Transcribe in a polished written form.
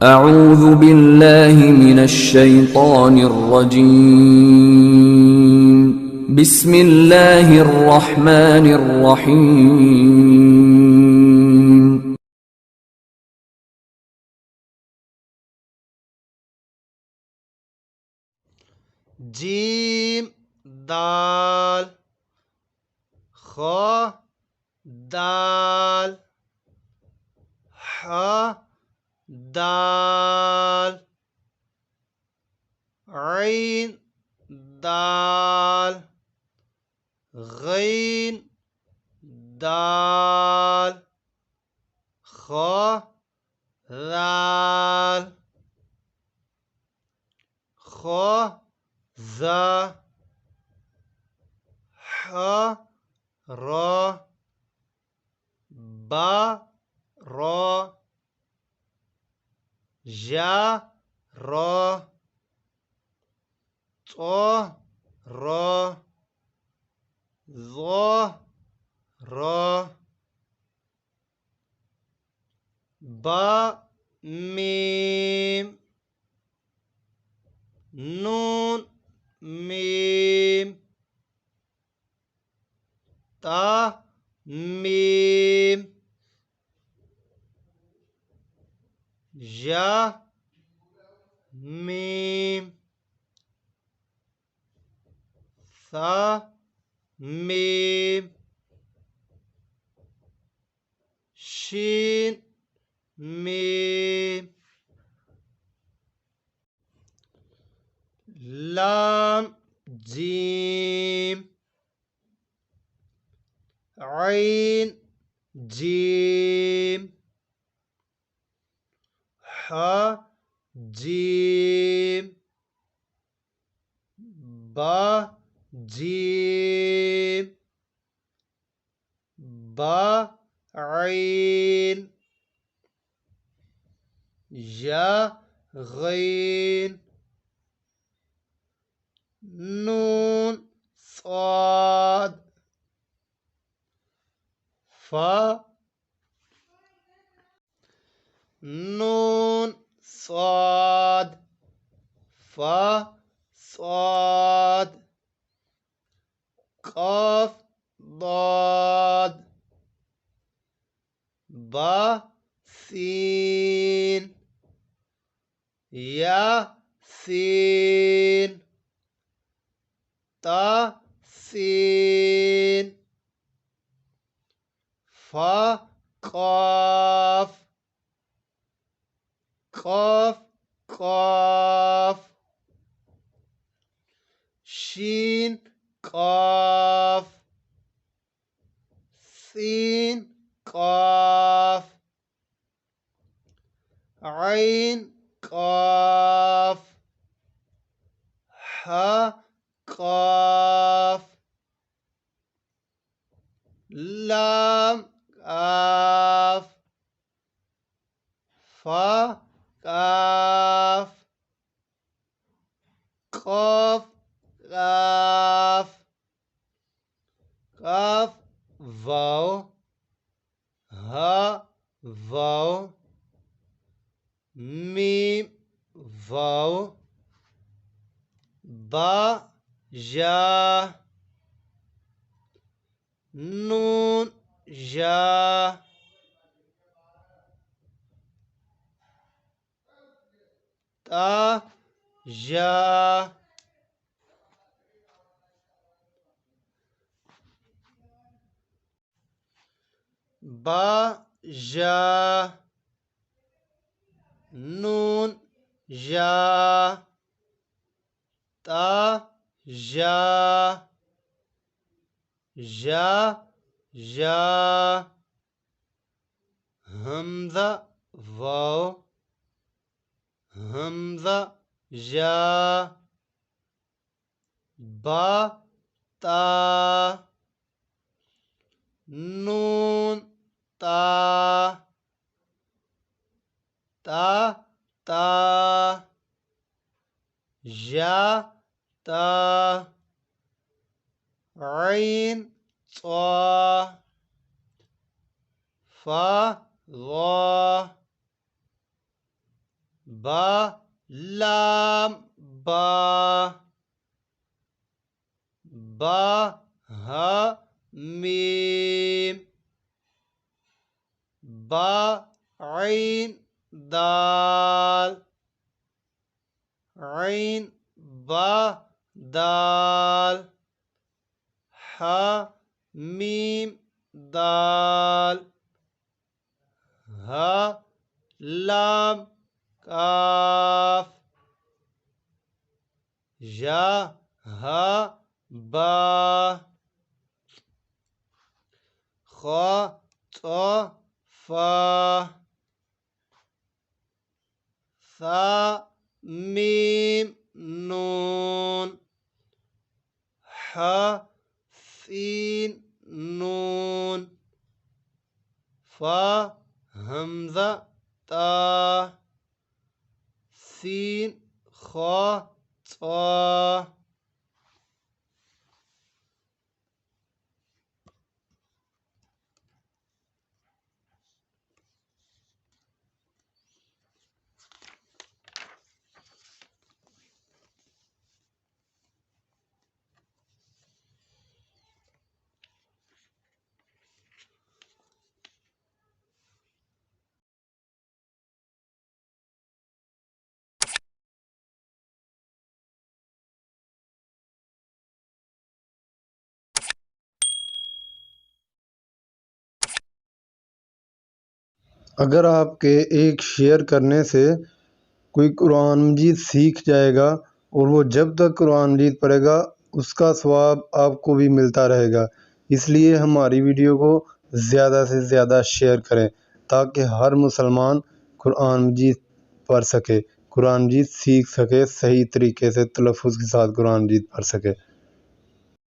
أعوذ بالله من الشيطان الرجيم بسم الله الرحمن الرحيم जीम दाल ख दाल ह दाल ऐन दाल गैन दाल ख दाल ख ज़ा ह र बा र ज़ा र च र ज़ र बा मीम नून मीम ता मीम या मीम सा मीम शीन मीम लाम जीम ऐन जीम ह जीम बा जीम बा ऐन या गैन नून साद फा नून साद फा साद काफ दाद बा सीन या सीन ता सीन फा काफ काफ काफ शीन काफ सीन काफ ऐन काफ ह काफ लाम काफ फा काफ काफ काफ काफ वाव हा वाव मीम वाव बा या नून या ता या बा या नून या ता या या या हमजा वाव हमजा या बा ता नून ता ता ता या ता ऐन सा फा वा बा लाम बा बा हा मीम बा ऐन दाल ऐन बा दाल हा मीम दाल हा लाम काफ या हा बा खा ता फा सा मीम नून हा सीन नून फा हमजा ता सीन खा ता अगर आपके एक शेयर करने से कोई कुरान मजीद सीख जाएगा और वो जब तक कुरान मजीद पढ़ेगा उसका सवाब आपको भी मिलता रहेगा। इसलिए हमारी वीडियो को ज़्यादा से ज़्यादा शेयर करें ताकि हर मुसलमान कुरान मजीद पढ़ सके, कुरान मजीद सीख सके, सही तरीके से तलफ़्फ़ुज़ के साथ कुरान मजीद पढ़ सके।